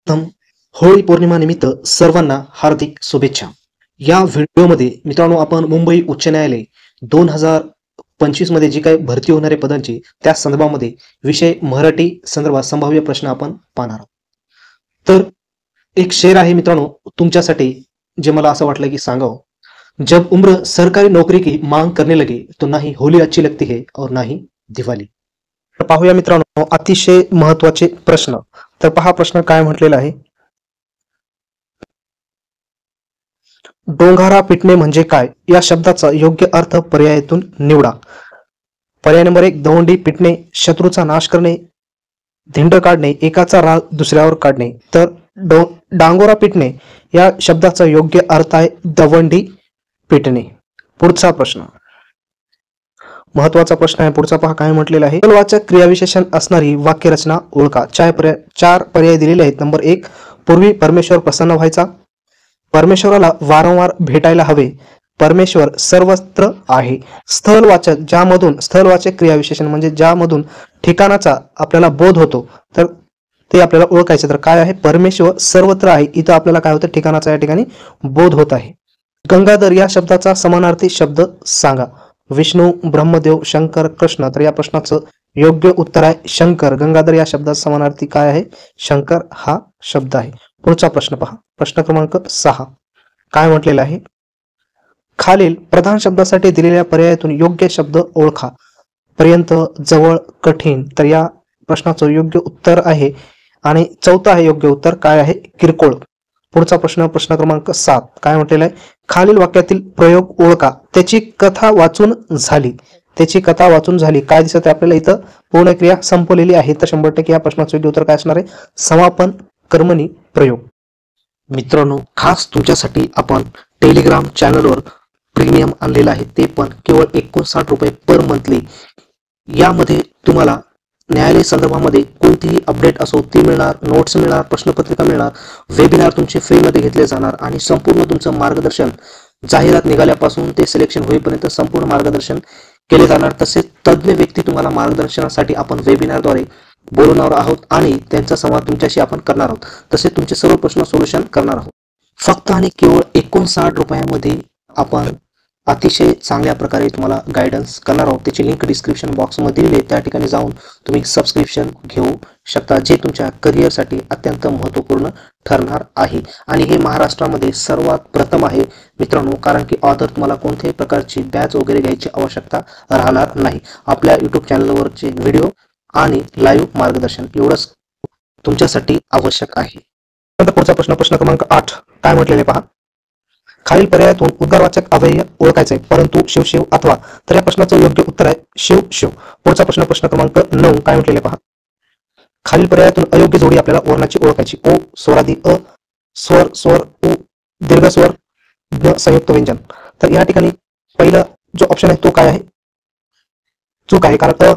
प्रथम होळी पौर्णिमा निमित्त सर्वांना हार्दिक शुभेच्छा. या व्हिडिओमध्ये मित्रांनो आपण मुंबई उच्च न्यायालय 2025 मध्ये जी काही भरती होणाऱ्या पदांची त्या संदर्भामध्ये विषय मराठी संदर्भात संभाव्य प्रश्न आपण पाहणार आहोत. तर एक शेर आहे मित्रांनो तुमच्यासाठी, जे मला असं वाटलं की सांगावं. जब उम्र सरकारी नौकरी की मांग करने लगे तो ना ही होली अच्छी लगती है और ना ही दिवाळी. तर पाहूया मित्रांनो अतिशय महत्वाचे प्रश्न. तर पहा प्रश्न काय म्हटलेला आहे. डोंगारा पिटणे म्हणजे काय? या शब्दाचा योग्य अर्थ पर्यायातून निवडा. पर्याय नंबर 1 दवंडी पिटणे, शत्रूचा नाश करणे, धिंड काढणे, एकाचा राग दुसऱ्यावर काढणे. तर डांगोरा पिटणे या शब्दाचा योग्य अर्थ आहे दवंडी पिटणे. पुढचा प्रश्न महत्वाचा प्रश्न आहे. पुढचा पहा काय म्हटलेला आहे. स्थलवाचक क्रियाविशेषण असणारी वाक्यरचना ओळखा. चार पर्याय दिलेले आहेत. नंबर 1 पूर्वी परमेश्वर प्रसन्न व्हायचा, परमेश्वराला वारंवार भेटायला हवे, परमेश्वर सर्वत्र आहे. स्थलवाचक क्रियाविशेषण म्हणजे ज्यामधून ठिकाणाचा आपल्याला बोध होतो, तर ते आपल्याला ओळखायचे. तर काय आहे? परमेश्वर सर्वत्र आहे. इथं आपल्याला काय होतं? ठिकाणाचा या ठिकाणी बोध होत आहे. गंगाधर या शब्दाचा समानार्थी शब्द सांगा. विष्णू, ब्रह्मदेव, शंकर, कृष्ण. तर या प्रश्नाचं योग्य उत्तर आहे शंकर. गंगाधर या शब्दाचा समानार्थी काय आहे? शंकर हा शब्द आहे. पुढचा प्रश्न पहा. प्रश्न क्रमांक 6 काय म्हटलेला आहे. खालील प्रधान शब्दासाठी दिलेल्या पर्यायातून योग्य शब्द ओळखा. पर्यंत, जवळ, कठीण. तर या प्रश्नाचं योग्य उत्तर आहे आणि चौथा आहे योग्य उत्तर काय आहे? किरकोळ. पुढचा प्रश्न क्रमांक 7 काय म्हटलेला आहे. खालील वाक्यातील प्रयोग ओळखा. त्याची कथा वाचून झाली. काय दिसत आहे आपल्याला? इथं पूर्ण क्रिया संपलेली आहे. तर 100% या प्रश्नाचं योग्य उत्तर काय असणार आहे? समापन कर्मणी प्रयोग. मित्रांनो खास तुमच्यासाठी आपण टेलिग्राम चॅनलवर प्रीमियम आणलेलं आहे, ते पण केवळ 59 रुपये पर मंथली. यामध्ये तुम्हाला न्यायालय संदर्भामध्ये कोणतीही अपडेट असो ती मिळणार, नोट्स मिळणार, प्रश्नपत्रिका मिळणार, वेबिनार तुमचे फ्रीमध्ये घेतले जाणार आणि संपूर्ण तुमचं मार्गदर्शन जाहिरात निघाल्यापासून ते सिलेक्शन होईपर्यंत संपूर्ण मार्गदर्शन केले जाणार. तसेच तज्ज्ञ व्यक्ती तुम्हाला मार्गदर्शनासाठी आपण वेबिनारद्वारे बोलवणार आहोत आणि त्यांचा संवाद तुमच्याशी आपण करणार आहोत. तसेच तुमचे सर्व प्रश्न सोल्युशन करणार आहोत. फक्त आणि केवळ 59 रुपयामध्ये आपण अतिशय चांगल्या प्रकारे तुम्हाला गायडन्स करणार आहोत. त्याची लिंक डिस्क्रिप्शन बॉक्समध्ये दिली आहे. त्या ठिकाणी जाऊन तुम्ही सबस्क्रिप्शन घेऊ शकता, जे तुमच्या करिअरसाठी अत्यंत महत्त्वपूर्ण ठरणार आहे. आणि हे महाराष्ट्रामध्ये सर्वात प्रथम आहे मित्रांनो, कारण की ऑदर तुम्हाला कोणत्याही प्रकारची बॅच वगैरे घ्यायची आवश्यकता राहणार नाही. आपल्या यूट्यूब चॅनलवरचे व्हिडिओ आणि लाईव्ह मार्गदर्शन एवढंच तुमच्यासाठी आवश्यक आहे. पुढचा प्रश्न क्रमांक 8 काय म्हटलेले पहा. खालील पर्यायातून उद्गारवाचक अव्यय ओळखायचे, परंतु शिव शिव अथवा. तर या प्रश्नाचं योग्य उत्तर आहे शिव शिव. पुढचा प्रश्न क्रमांक 9 काय म्हटलेले पहा. खालील पर्यायातून अयोग्य जोडी आपल्याला वर्णाची ओळखायची. ओ स्वरादी अ, स्वर स्वर उ, दीर्घ स्वर ग संयुक्त व्यंजन. तर या ठिकाणी पहिला जो ऑप्शन आहे तो काय आहे? चूक आहे, कारण अ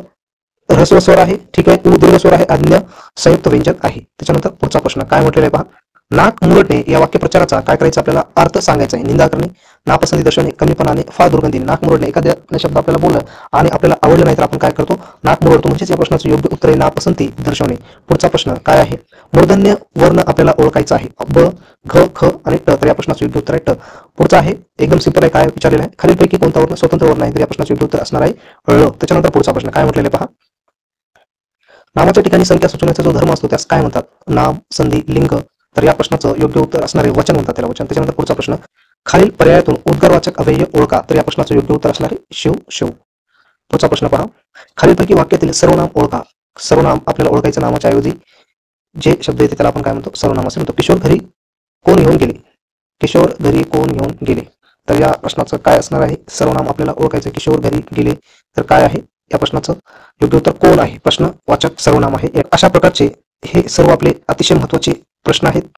ह्रस्व स्वर आहे, ठीक आहे, उ दीर्घ स्वर आहे, अन्य संयुक्त व्यंजन आहे. त्याच्यानंतर पुढचा प्रश्न काय म्हटलेला आहे पहा. नाक मुरडणे या वाक्यप्रचाराचा काय करायचं? आपल्याला अर्थ सांगायचा आहे. निंदा करणे, नापसंती दर्शवणे, कमीपणाने, फार दुर्गंधीने. नाक मुरडणे एखाद्या शब्द आपल्याला बोलला आणि आपल्याला आवडलं नाही तर आपण काय करतो? नाक मुरडतो. म्हणजेच या प्रश्नाचं योग्य उत्तर आहे नापसंती दर्शवणे. पुढचा प्रश्न काय आहे? मूर्धन्य वर्ण आपल्याला ओळखायचा आहे. ब, घ, ख आणि ट. तर या प्रश्नाचं योग्य उत्तर आहे ट. पुढचा आहे एकदम सिंपल आहे. काय विचारलेलं आहे? खालीलपैकी कोणता वर्ण स्वतंत्र वर्ण आहे? तर या प्रश्नाचं योग्य उत्तर असणार आहे ळ. त्याच्यानंतर पुढचा प्रश्न काय म्हटलेला पहा. नामाच्या ठिकाणी संख्या सुचवण्याचा जो धर्म असतो त्यास काय म्हणतात? नाम, संधी, लिंग. तर या प्रश्नाचं योग्य उत्तर असणार आहे वचन म्हणतात त्याला, वचन. त्याच्यानंतर पुढचा प्रश्न खालील पर्यायातून उद्गारवाचक अव्यय ओळखा. तर या प्रश्नाचं योग्य उत्तर असणार आहे शिव शिव. पुढचा प्रश्न पहा. खालीलपैकी वाक्यातील सर्वनाम ओळखा. सर्वनाम आपल्याला ओळखायचं. नामाच्या ऐवजी जे शब्द येते त्याला आपण काय म्हणतो? सर्वनाम असे म्हणतो. किशोर घरी कोण घेऊन गेले? किशोर घरी कोण घेऊन गेले? तर या प्रश्नाचं काय असणार आहे? सर्वनाम आपल्याला ओळखायचं. किशोर घरी गेले. तर काय आहे या प्रश्नाचं योग्य उत्तर? कोण आहे. प्रश्नवाचक सर्वनाम आहे. अशा प्रकारचे हे सर्व आपले अतिशय महत्त्वाचे प्रश्न आहेत.